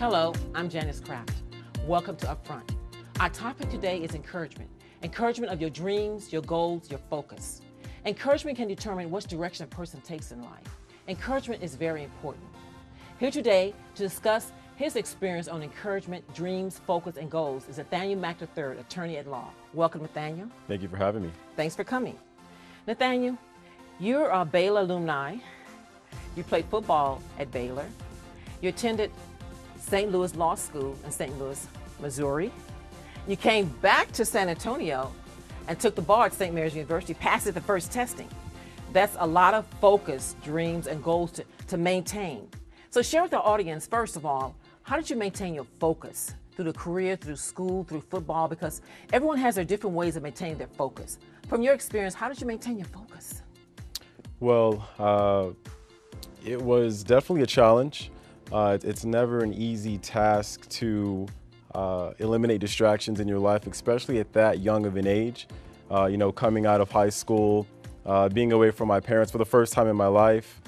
Hello, I'm Janice. Welcome to Upfront. Our topic today is encouragement. Encouragement of your dreams, your goals, your focus. Encouragement can determine which direction a person takes in life. Encouragement is very important. Here today to discuss his experience on encouragement, dreams, focus, and goals is Nathaniel Mack III, attorney at law. Welcome, Nathaniel. Thank you for having me. Thanks for coming. Nathaniel, you're a Baylor alumni. You played football at Baylor. You attended St. Louis Law School in St. Louis, Missouri. You came back to San Antonio and took the bar at St. Mary's University, passed it the first testing. That's a lot of focus, dreams, and goals to maintain. So share with our audience, first of all, how did you maintain your focus through the career, through school, through football? Because everyone has their different ways of maintaining their focus. From your experience, how did you maintain your focus? Well, it was definitely a challenge. It's never an easy task to eliminate distractions in your life, especially at that young of an age. Coming out of high school, being away from my parents for the first time in my life,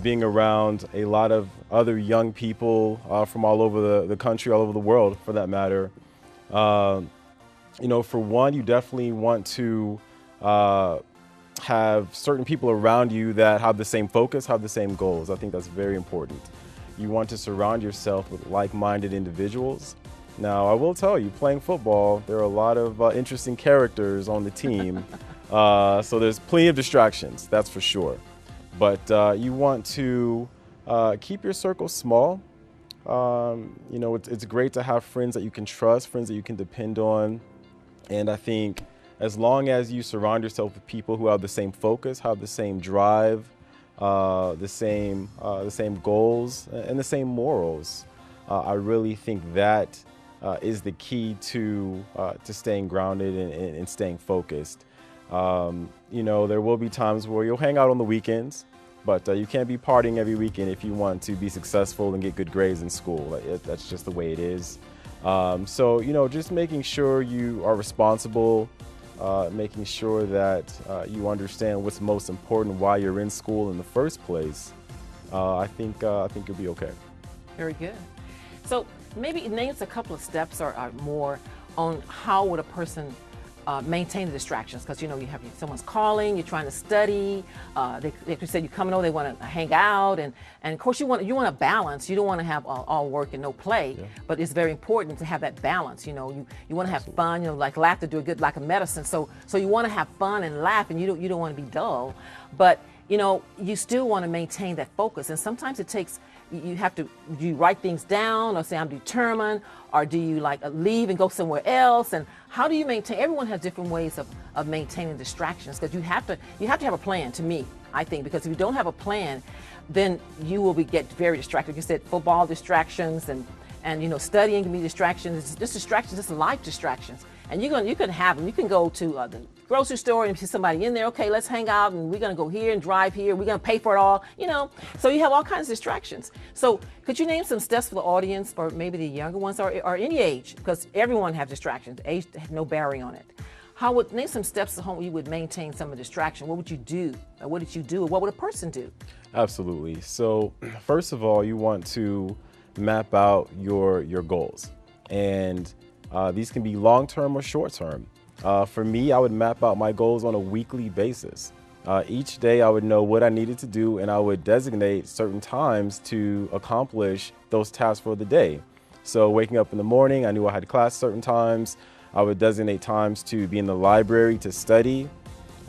being around a lot of other young people from all over the country, all over the world for that matter. For one, you definitely want to have certain people around you that have the same focus, have the same goals. I think that's very important. You want to surround yourself with like-minded individuals. Now, I will tell you, playing football, there are a lot of interesting characters on the team, so there's plenty of distractions, that's for sure. But you want to keep your circle small. It's great to have friends that you can trust, friends that you can depend on, and I think as long as you surround yourself with people who have the same focus, have the same drive, the same goals, and the same morals, I really think that is the key to staying grounded and staying focused. There will be times where you'll hang out on the weekends, but you can't be partying every weekend if you want to be successful and get good grades in school. That's just the way it is. Just making sure you are responsible, making sure that you understand what's most important, why you're in school in the first place. I think you'll be okay. Very good. So maybe name us a couple of steps or more on how would a person maintain the distractions, because you have someone's calling, you're trying to study, they said you're coming over, they want to hang out, and of course you want a balance. You don't want to have all work and no play, yeah. But it's very important to have that balance. You want to have fun, like laughter do a good like a medicine. So you want to have fun and laugh, and you don't want to be dull, but you still want to maintain that focus. And sometimes it takes, do you write things down or say I'm determined, or do you leave and go somewhere else? And how do you maintain? Everyone has different ways of maintaining distractions, because you have to have a plan, to me, I think, because if you don't have a plan, then you will get very distracted. You said football distractions and studying can be distractions. Just distractions, just life distractions. And you can have them. You can go to the grocery store and see somebody in there. Okay, let's hang out, and we're going to go here and drive here. We're going to pay for it all. So you have all kinds of distractions. So could you name some steps for the audience, for maybe the younger ones or any age, because everyone has distractions. Age has no bearing on it. Name some steps at home you would maintain some of the distraction. What would you do? Or what did you do? Or what would a person do? Absolutely. So first of all, you want to map out your goals, and these can be long-term or short-term. For me, I would map out my goals on a weekly basis. Each day I would know what I needed to do, and I would designate certain times to accomplish those tasks for the day. So waking up in the morning, I knew I had class certain times. I would designate times to be in the library to study.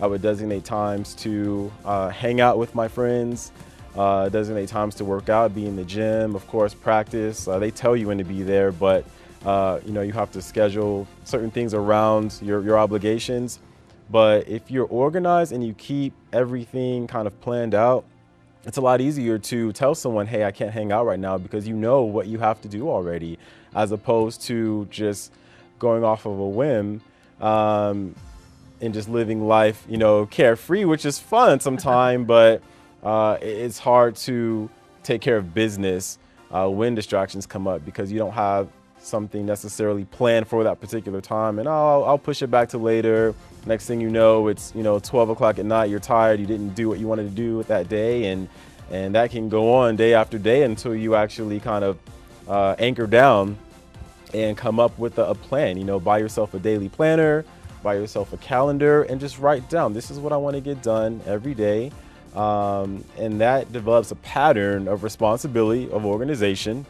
I would designate times to hang out with my friends, designate times to work out, be in the gym, of course, practice. They tell you when to be there, but you have to schedule certain things around your obligations. But if you're organized and you keep everything kind of planned out, it's a lot easier to tell someone, hey, I can't hang out right now, because you know what you have to do already, as opposed to just going off of a whim and just living life, carefree, which is fun sometimes, but it's hard to take care of business when distractions come up, because you don't have something necessarily planned for that particular time, and I'll push it back to later. Next thing you know, it's 12 o'clock at night, you're tired, you didn't do what you wanted to do with that day, and that can go on day after day until you actually kind of anchor down and come up with a plan. You know, buy yourself a daily planner, buy yourself a calendar, and just write down, this is what I want to get done every day. And that develops a pattern of responsibility, of organization,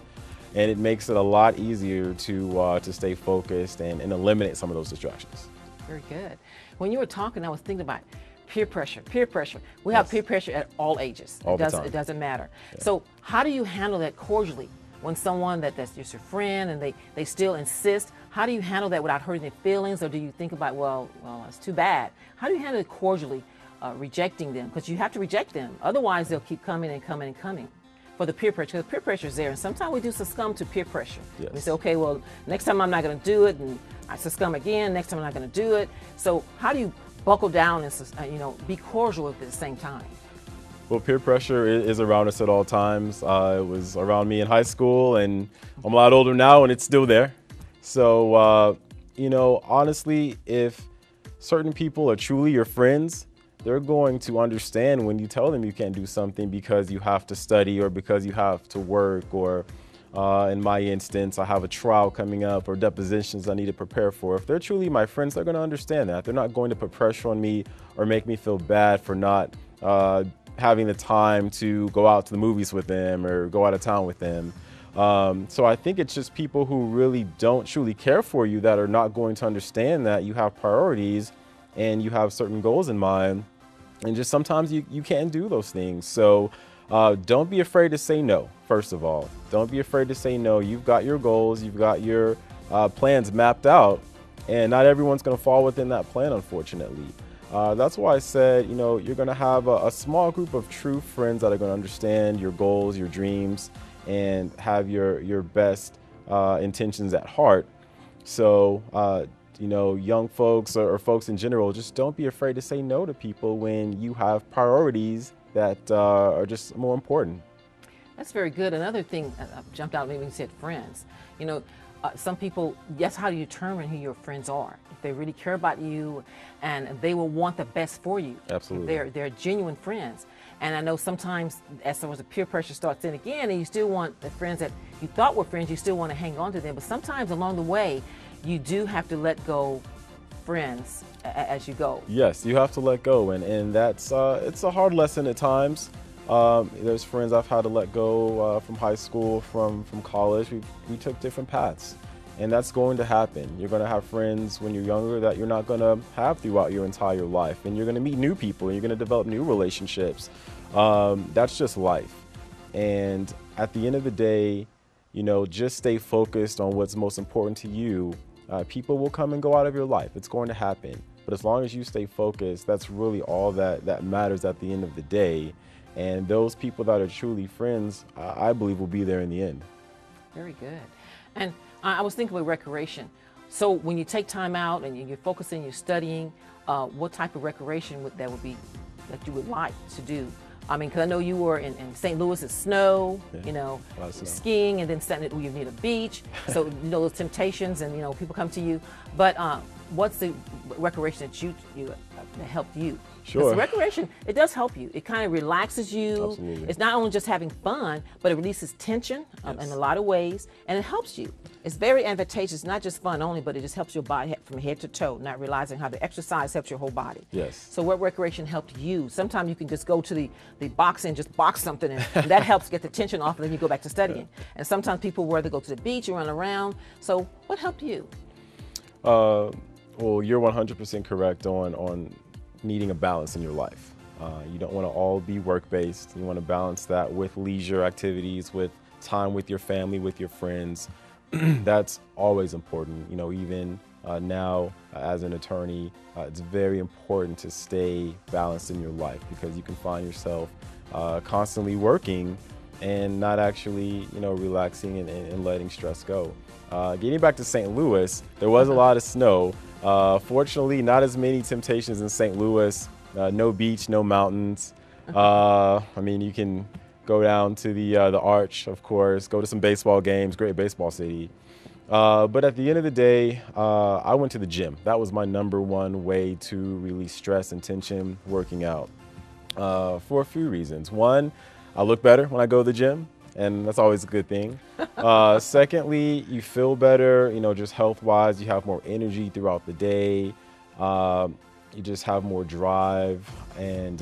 and it makes it a lot easier to stay focused and eliminate some of those distractions. Very good. When you were talking, I was thinking about peer pressure. Peer pressure. We have peer pressure at all ages. All the time. It doesn't matter. Yeah. So how do you handle that cordially? When someone that's just your friend and they still insist, how do you handle that without hurting their feelings? Or do you think about, well, it's too bad? How do you handle it cordially, rejecting them? Because you have to reject them. Otherwise, they'll keep coming and coming and coming for the peer pressure. Because peer pressure is there. And sometimes we do succumb to peer pressure. Yes. We say, okay, well, next time I'm not going to do it. And I succumb again. Next time I'm not going to do it. So how do you buckle down and be cordial at the same time? Well, peer pressure is around us at all times. It was around me in high school, and I'm a lot older now, and it's still there. So, honestly, if certain people are truly your friends, they're going to understand when you tell them you can't do something because you have to study or because you have to work, or in my instance, I have a trial coming up or depositions I need to prepare for. If they're truly my friends, they're going to understand that. They're not going to put pressure on me or make me feel bad for not having the time to go out to the movies with them or go out of town with them. So I think it's just people who really don't truly care for you that are not going to understand that you have priorities and you have certain goals in mind. And just sometimes you can't do those things. So don't be afraid to say no, first of all. Don't be afraid to say no. You've got your goals, you've got your plans mapped out, and not everyone's going to fall within that plan, unfortunately. That's why I said, you're going to have a small group of true friends that are going to understand your goals, your dreams, and have your best intentions at heart. So, young folks or folks in general, just don't be afraid to say no to people when you have priorities that are just more important. That's very good. Another thing jumped out maybe when you said friends. Some people, that's how you determine who your friends are. If they really care about you and they will want the best for you. Absolutely. They're genuine friends. And I know sometimes as soon as the peer pressure starts in again, and you still want the friends that you thought were friends, you still want to hang on to them. But sometimes along the way, you do have to let go friends as you go. Yes, you have to let go. And that's, it's a hard lesson at times. There's friends I've had to let go from high school, from college. We took different paths, and that's going to happen. You're going to have friends when you're younger that you're not going to have throughout your entire life, and you're going to meet new people, and you're going to develop new relationships. That's just life. And at the end of the day, just stay focused on what's most important to you. People will come and go out of your life. It's going to happen. But as long as you stay focused, that's really all that matters at the end of the day. And those people that are truly friends, I believe, will be there in the end. Very good. And I was thinking with recreation. So when you take time out and you're focusing, you're studying, what type of recreation that you would like to do? I mean, because I know you were in St. Louis, it's snow, snow. Skiing, and then you need a beach. So, those temptations and, people come to you. But what's the recreation that helped you? Sure. Recreation, it does help you. It kind of relaxes you. Absolutely. It's not only just having fun, but it releases tension in a lot of ways, and it helps you. It's very advantageous, not just fun only, but it just helps your body from head to toe, not realizing how the exercise helps your whole body. Yes. So what recreation helped you? Sometimes you can just go to the box and just box something, and that helps get the tension off, and then you go back to studying. Yeah. And sometimes people rather go to the beach or run around. So what helped you? Well, you're 100% correct on needing a balance in your life. You don't want to all be work-based. You want to balance that with leisure activities, with time with your family, with your friends. That's always important. Even now as an attorney, it's very important to stay balanced in your life, because you can find yourself constantly working and not actually, relaxing and letting stress go. Getting back to St. Louis, there was a lot of snow. Fortunately, not as many temptations in St. Louis. No beach, no mountains. You can go down to the Arch, of course, go to some baseball games, great baseball city. But at the end of the day, I went to the gym. That was my #1 way to release stress and tension, working out, for a few reasons. One, I look better when I go to the gym. and that's always a good thing. Secondly, you feel better, just health-wise. You have more energy throughout the day. You just have more drive, and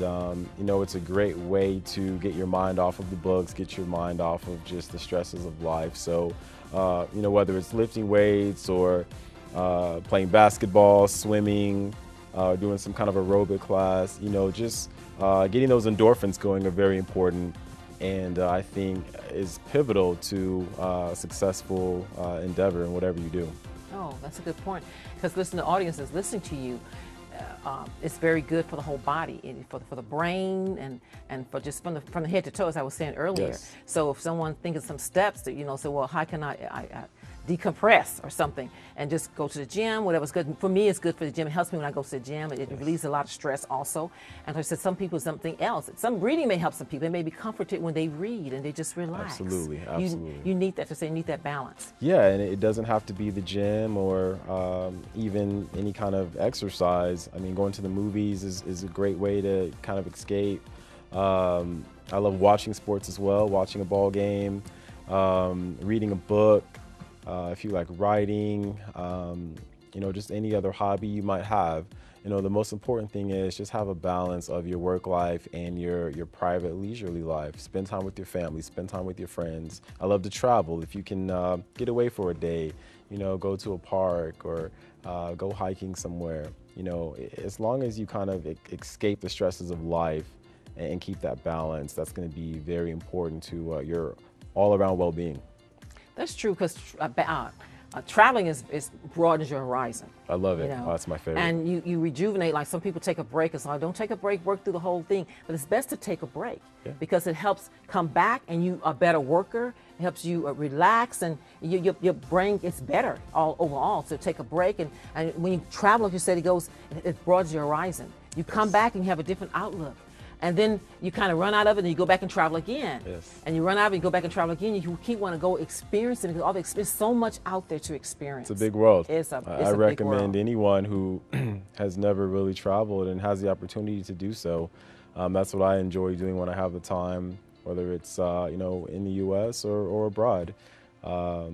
it's a great way to get your mind off of the books, get your mind off of just the stresses of life. So, whether it's lifting weights or playing basketball, swimming, doing some kind of aerobic class, just getting those endorphins going are very important, and I think is pivotal to a successful endeavor in whatever you do. Oh, that's a good point. Because listen, the audience is listening to you. It's very good for the whole body, and for the brain, and for just from the head to toe, as I was saying earlier. Yes. So if someone thinks of some steps that say, well, how can I decompress or something, and just go to the gym, whatever's good. For me, it's good for the gym. It helps me when I go to the gym. It relieves a lot of stress also. And like I said, some people, something else. Some reading may help some people. They may be comforted when they read and they just relax. Absolutely. You need that, to say, you need that balance. Yeah, and it doesn't have to be the gym or even any kind of exercise. I mean, going to the movies is a great way to kind of escape. I love watching sports as well, watching a ball game, reading a book. If you like writing, just any other hobby you might have, the most important thing is just have a balance of your work life and your private leisurely life. Spend time with your family, spend time with your friends. I love to travel. If you can get away for a day, go to a park or go hiking somewhere, as long as you kind of escape the stresses of life and keep that balance, that's going to be very important to your all-around well-being. That's true, because traveling broadens your horizon. I love it. Oh, that's my favorite. And you rejuvenate. Like some people take a break. It's like, don't take a break, work through the whole thing. But it's best to take a break, because it helps come back, and you are a better worker. It helps you relax, and your brain gets better all overall. So take a break, and when you travel, like you said, it broadens your horizon. You come back and you have a different outlook. And then you kind of run out of it, and you go back and travel again. Yes. And you run out of it, and you go back and travel again. You keep wanting to go experience it, because there's so much out there to experience. It's a big world. I recommend anyone who has never really traveled and has the opportunity to do so. That's what I enjoy doing when I have the time, whether it's in the U.S. or abroad. But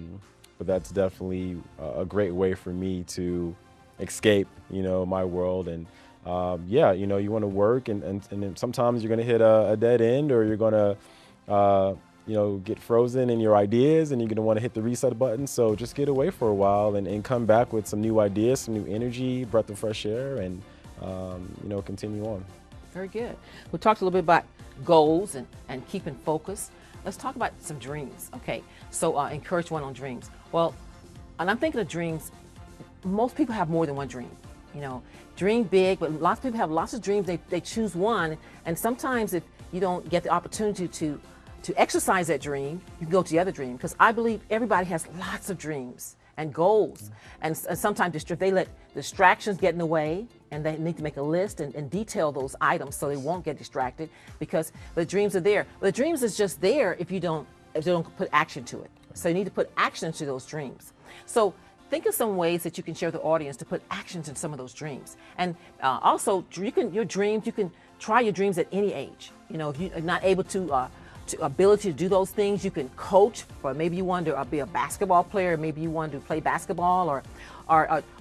that's definitely a great way for me to escape, my world. And you want to work, and then sometimes you're going to hit a dead end, or you're going to, get frozen in your ideas, and you're going to want to hit the reset button. So just get away for a while and come back with some new ideas, some new energy, breath of fresh air, and, continue on. Very good. We talked a little bit about goals and keeping focus. Let's talk about some dreams. Okay, so encourage one on dreams. Well, and I'm thinking of dreams. Most people have more than one dream. Dream big, but lots of people have lots of dreams. They choose one, and sometimes if you don't get the opportunity to exercise that dream, you can go to the other dream. Because I believe everybody has lots of dreams and goals, and sometimes they let distractions get in the way, and they need to make a list and detail those items so they won't get distracted, because the dreams are there. But the dreams is just there if you don't put action to it. So you need to put action to those dreams. So think of some ways that you can share with the audience to put actions in some of those dreams. And also, you can try your dreams at any age. If you're not able to ability to do those things, you can coach. Or maybe you want to be a basketball player. Maybe you want to play basketball or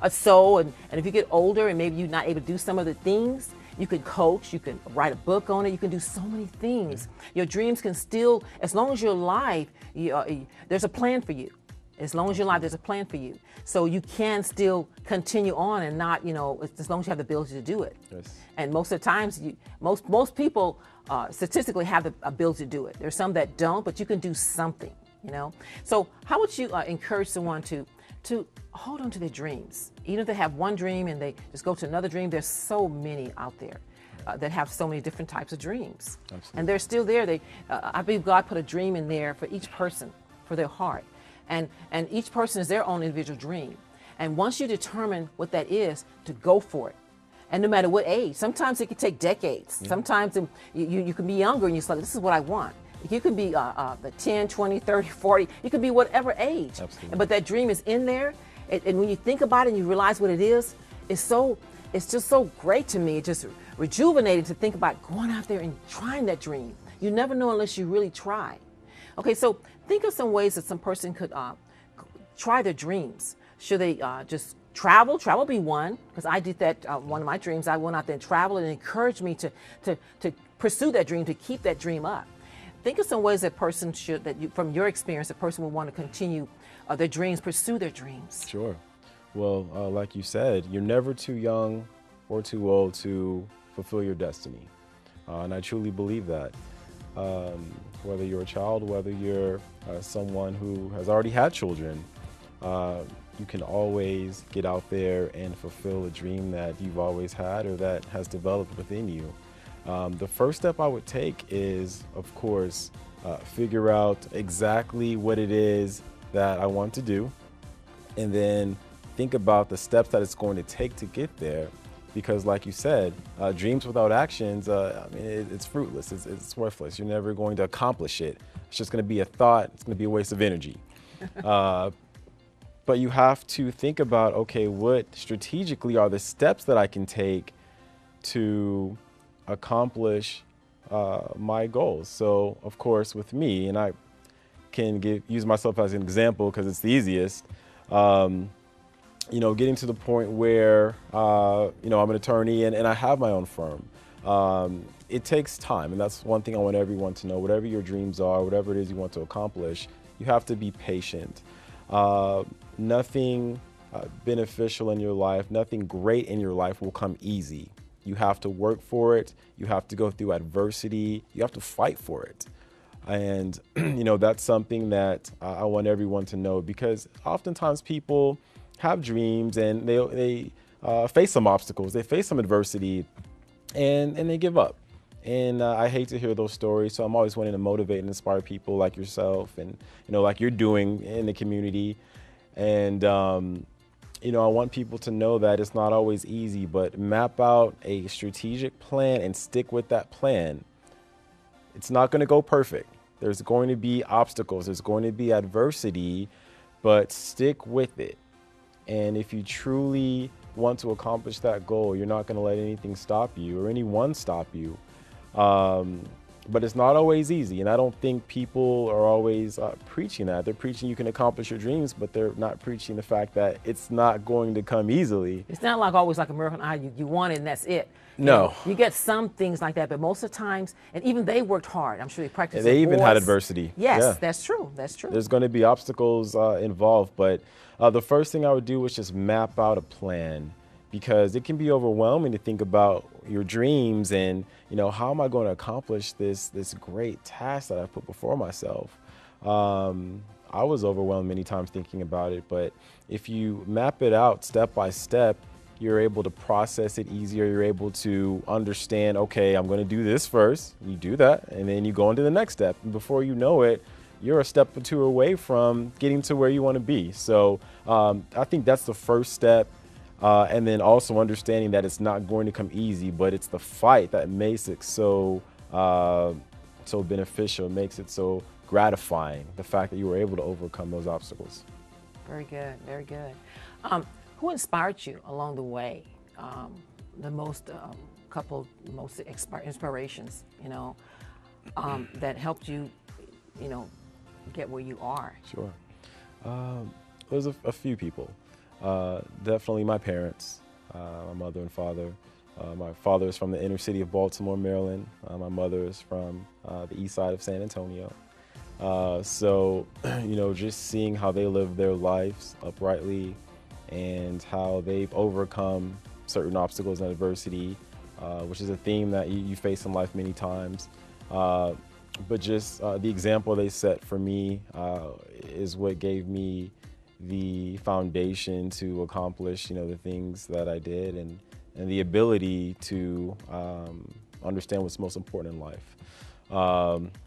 sew. And if you get older and maybe you're not able to do some of the things, you can coach. You can write a book on it. You can do so many things. Your dreams can still, as long as you're alive, there's a plan for you. As long as you're alive, there's a plan for you. So you can still continue on and not, as long as you have the ability to do it. Yes. And most of the times, most people statistically have the ability to do it. There's some that don't, but you can do something, So how would you encourage someone to hold on to their dreams? Even if they have one dream and they just go to another dream, there's so many out there that have so many different types of dreams. Absolutely. And they're still there. I believe God put a dream in there for each person, for their heart. And each person is their own individual dream. And once you determine what that is, to go for it. And no matter what age, sometimes it can take decades. Yeah. Sometimes you can be younger and you're like, this is what I want. You can be 10, 20, 30, 40. You can be whatever age. Absolutely. But that dream is in there. And when you think about it and you realize what it is, it's just so great to me. It's just rejuvenating to think about going out there and trying that dream. You never know unless you really try. Okay, so think of some ways that some person could try their dreams. Should they just travel? Travel be one, because I did that. One of my dreams, I went out there and traveled, and it encouraged me to pursue that dream, to keep that dream up. Think of some ways that person should, that you, from your experience, a person would want to continue their dreams, pursue their dreams. Sure. Well, like you said, you're never too young or too old to fulfill your destiny. And I truly believe that. Whether you're a child, whether you're someone who has already had children, you can always get out there and fulfill a dream that you've always had or that has developed within you. The first step I would take is, of course, figure out exactly what it is that I want to do, and then think about the steps that it's going to take to get there. Because like you said, dreams without actions, it's fruitless, it's worthless. You're never going to accomplish it. It's just going to be a thought, it's going to be a waste of energy. But you have to think about, okay, what strategically are the steps that I can take to accomplish my goals? So of course with me, and I can use myself as an example because it's the easiest, getting to the point where, I'm an attorney and I have my own firm. It takes time, and that's one thing I want everyone to know. Whatever your dreams are, whatever it is you want to accomplish, you have to be patient. Nothing beneficial in your life, nothing great in your life will come easy. You have to work for it. You have to go through adversity. You have to fight for it. And, that's something that I want everyone to know, because oftentimes people have dreams and they face some obstacles, they face some adversity, and they give up. And I hate to hear those stories. So I'm always wanting to motivate and inspire people like yourself and, like you're doing in the community. And, I want people to know that it's not always easy, but map out a strategic plan and stick with that plan. It's not going to go perfect. There's going to be obstacles. There's going to be adversity, but stick with it. And if you truly want to accomplish that goal, you're not going to let anything stop you or anyone stop you. But it's not always easy. And I don't think people are always preaching that. They're preaching you can accomplish your dreams, but they're not preaching the fact that it's not going to come easily. It's not like always like American Idol, you want it and that's it. No. You get some things like that, but most of the times, and even they worked hard. I'm sure they practiced. They even had adversity. Yes, yeah. That's true. That's true. There's going to be obstacles involved, but the first thing I would do is just map out a plan, because it can be overwhelming to think about your dreams and, how am I going to accomplish this great task that I put before myself? I was overwhelmed many times thinking about it, but if you map it out step by step, you're able to process it easier. You're able to understand, okay, I'm going to do this first. You do that, and then you go into the next step. And before you know it, you're a step or two away from getting to where you want to be. So I think that's the first step. And then also understanding that it's not going to come easy, but it's the fight that makes it so beneficial, makes it so gratifying, the fact that you were able to overcome those obstacles. Very good, very good. Who inspired you along the way? The most inspirations, that helped you, get where you are. Sure. There's a few people. Definitely my parents, my mother and father. My father is from the inner city of Baltimore, Maryland. My mother is from the east side of San Antonio. So, just seeing how they live their lives uprightly and how they've overcome certain obstacles and adversity, which is a theme that you face in life many times. But just the example they set for me is what gave me the foundation to accomplish, the things that I did, and the ability to understand what's most important in life.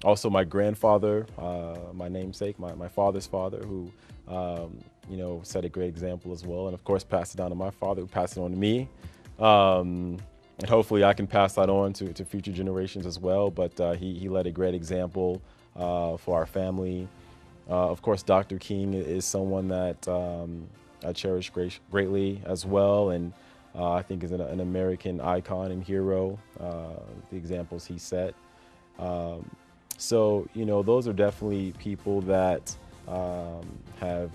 Also, my grandfather, my namesake, my father's father, who set a great example as well, and of course passed it down to my father, who passed it on to me. And hopefully I can pass that on to future generations as well. But he led a great example for our family. Of course, Dr. King is someone that I cherish greatly as well, and I think is an American icon and hero, the examples he set. So, those are definitely people that have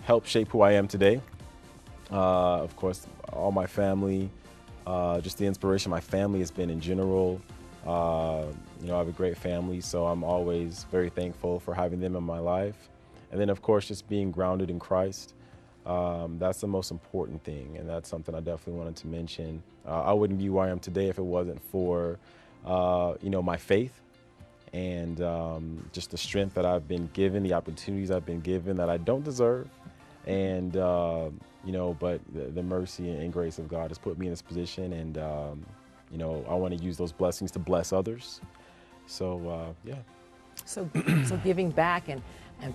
helped shape who I am today. Of course, all my family, just the inspiration my family has been in general. I have a great family, so I'm always very thankful for having them in my life. And then, of course, just being grounded in Christ. That's the most important thing, and that's something I definitely wanted to mention. I wouldn't be where I am today if it wasn't for, my faith and just the strength that I've been given, the opportunities I've been given that I don't deserve. And, but the mercy and grace of God has put me in this position, and, I want to use those blessings to bless others. So, yeah. So giving back, and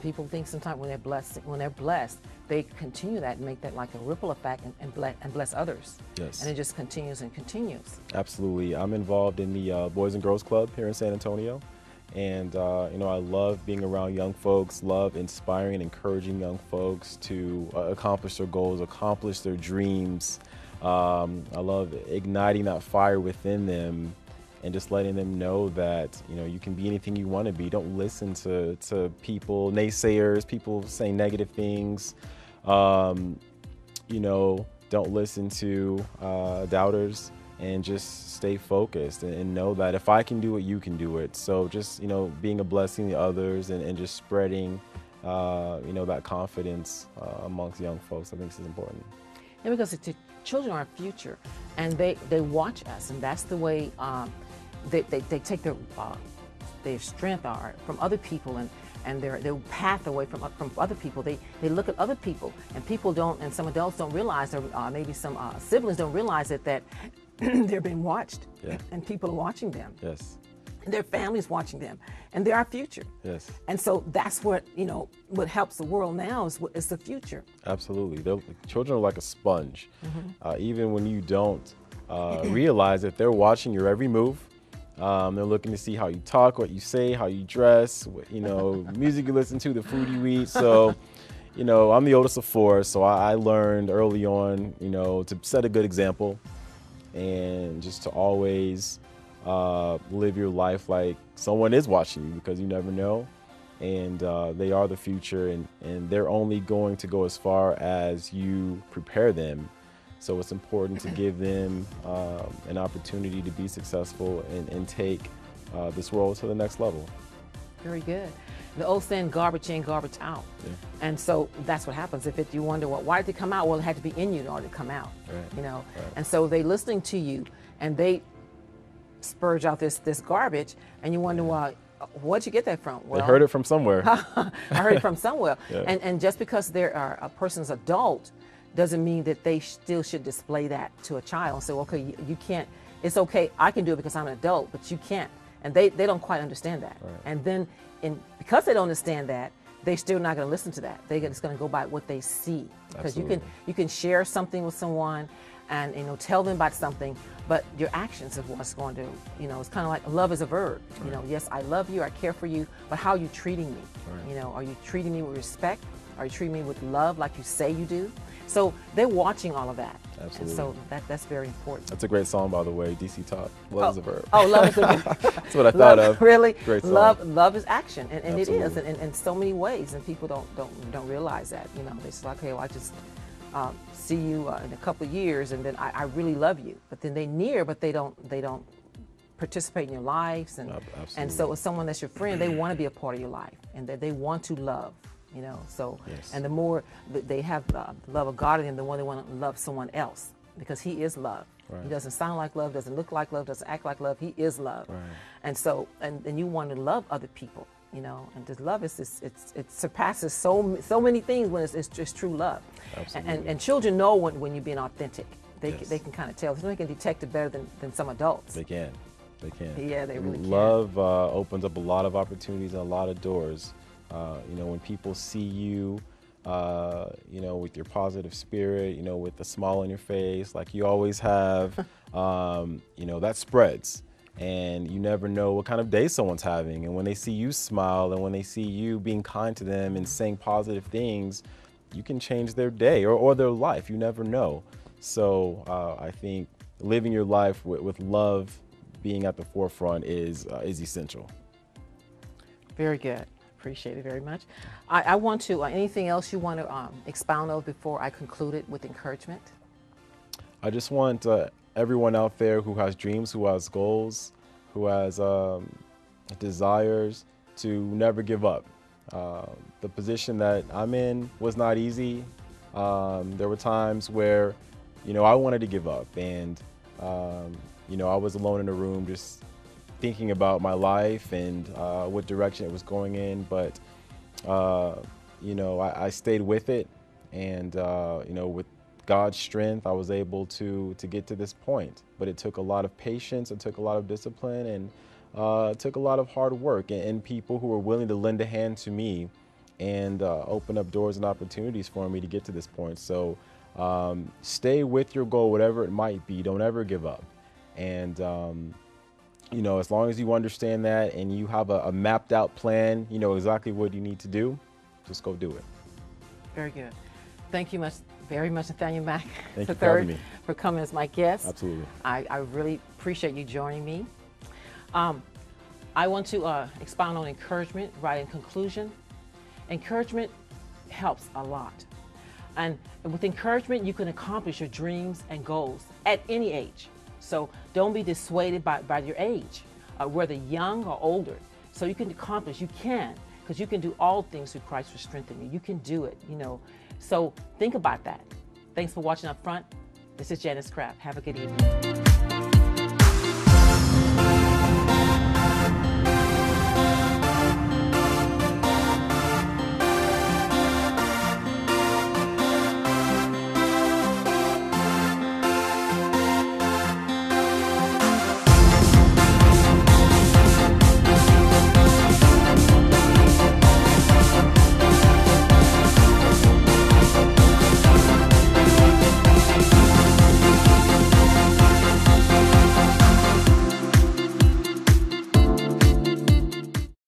people think sometimes when they're blessed, they continue that and make that like a ripple effect and bless others. Yes. And it just continues and continues. Absolutely. I'm involved in the Boys and Girls Club here in San Antonio. And, I love being around young folks, love inspiring and encouraging young folks to accomplish their goals, accomplish their dreams. I love igniting that fire within them and just letting them know that, you can be anything you want to be. Don't listen to people, naysayers, people saying negative things. Don't listen to doubters, and just stay focused and know that if I can do it, you can do it. So just, being a blessing to others and just spreading, that confidence amongst young folks, I think this is important. And because the children are our future, and they watch us, and that's the way they take their strength from other people, and their path away from other people. They look at other people, and people don't, and some adults don't realize, or maybe some siblings don't realize that they're being watched, yeah. And people are watching them. Yes. And their families watching them, and they're our future. Yes. And so that's what what helps the world now is the future. Absolutely. Children are like a sponge. Mm-hmm. Even when you don't realize that they're watching your every move. They're looking to see how you talk, what you say, how you dress, music you listen to, the food you eat. So, I'm the oldest of four, so I learned early on, to set a good example and just to always live your life like someone is watching you, because you never know. And they are the future, and they're only going to go as far as you prepare them. So it's important to give them an opportunity to be successful and take this world to the next level. Very good. The old saying, garbage in, garbage out. Yeah. And so that's what happens. If you wonder, why did it come out? Well, it had to be in you in order to come out. Right. Right. And so they listening to you, and they spurge out this garbage, and you wonder, well, where'd you get that from? Well, they heard it from somewhere. I heard it from somewhere. Yeah. And just because they're a person's adult doesn't mean that they still should display that to a child and say, well, okay, you can't, it's okay, I can do it because I'm an adult, but you can't. And they don't quite understand that. Right. And then because they don't understand that, they're still not going to listen to that. They're just going to go by what they see. Because you can share something with someone and tell them about something, but your actions is what's going to, it's kind of like love is a verb. Right. Yes, I love you, I care for you, but how are you treating me? Right. Are you treating me with respect? Are you treating me with love like you say you do? So they're watching all of that. Absolutely. And so that's very important. That's a great song, by the way, DC Talk. Love is a verb. Oh, love is a verb. That's what I thought of. Really? Great song. Love is action, and it is Absolutely. in so many ways, and people don't realize that. They're just like, hey, well, I just see you in a couple of years, and then I really love you. But then they near, but they don't participate in your lives, and so as someone that's your friend, they want to be a part of your life, and that they want to love. So, yes. And the more they have the love of God in them, the more they want to love someone else, because He is love. Right. He doesn't sound like love, doesn't look like love, doesn't act like love. He is love. Right. And so, and you want to love other people, and this love it surpasses so many things when it's just true love. Absolutely. And children know when you're being authentic. Yes. They can kind of tell. They can detect it better than some adults. They can. Yeah, they really can. Love opens up a lot of opportunities and a lot of doors. When people see you, with your positive spirit, with a smile on your face, like you always have, that spreads. And you never know what kind of day someone's having. And when they see you smile, and when they see you being kind to them and saying positive things, you can change their day or their life. You never know. So I think living your life with love being at the forefront is essential. Very good. Appreciate it very much. I want to, anything else you want to expound on before I conclude it with encouragement? I just want everyone out there who has dreams, who has goals, who has desires to never give up. The position that I'm in was not easy. There were times where, I wanted to give up, and, I was alone in a room just thinking about my life and what direction it was going in. But, I stayed with it, and, with God's strength, I was able to get to this point. But it took a lot of patience, it took a lot of discipline, and it took a lot of hard work and people who were willing to lend a hand to me and open up doors and opportunities for me to get to this point. So stay with your goal, whatever it might be. Don't ever give up. And, as long as you understand that and you have a mapped out plan, you know exactly what you need to do, just go do it. Very good. Thank you very much, Nathaniel Mack Thank you for having me. for coming as my guest. Absolutely. I really appreciate you joining me. I want to expound on encouragement right in conclusion. Encouragement helps a lot. And with encouragement, you can accomplish your dreams and goals at any age. So don't be dissuaded by your age, whether young or older. So you can accomplish, because you can do all things through Christ who strengthens you. You can do it, So think about that. Thanks for watching Up Front. This is Janice Craft. Have a good evening.